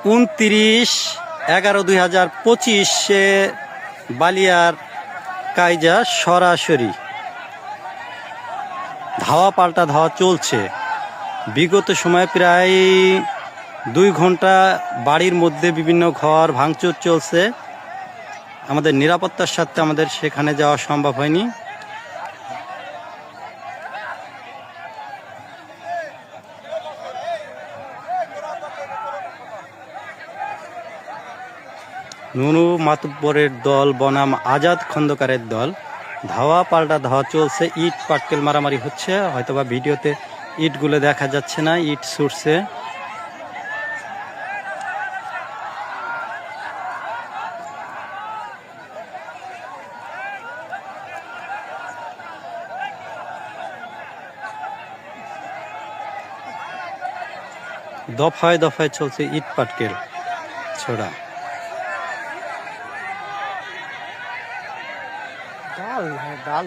29/11/2025 বালিয়ার কাইজা সরাসরি ধাওয়া পাল্টা ধাওয়া চলছে। বিগত সময়ে প্রায় 2 ঘন্টা বাড়ির মধ্যে বিভিন্ন ঘর ভাঙচুর চলছে। আমাদের নিরাপত্তার সাথে আমাদের সেখানে যাওয়া সম্ভব হয়নি। নুনু মাতুব্বরের দল বনাম আজাদ খন্দকারের দল ধাওয়া পাল্টা ধাওয়া চলছে। ইট পাটকেল মারামারি হচ্ছে, হয়তোবা ভিডিওতে ইটগুলো দেখা যাচ্ছে না, ইট ছুটছে। দফায় দফায় চলছে ইট পাটকেল ছোড়া। दाल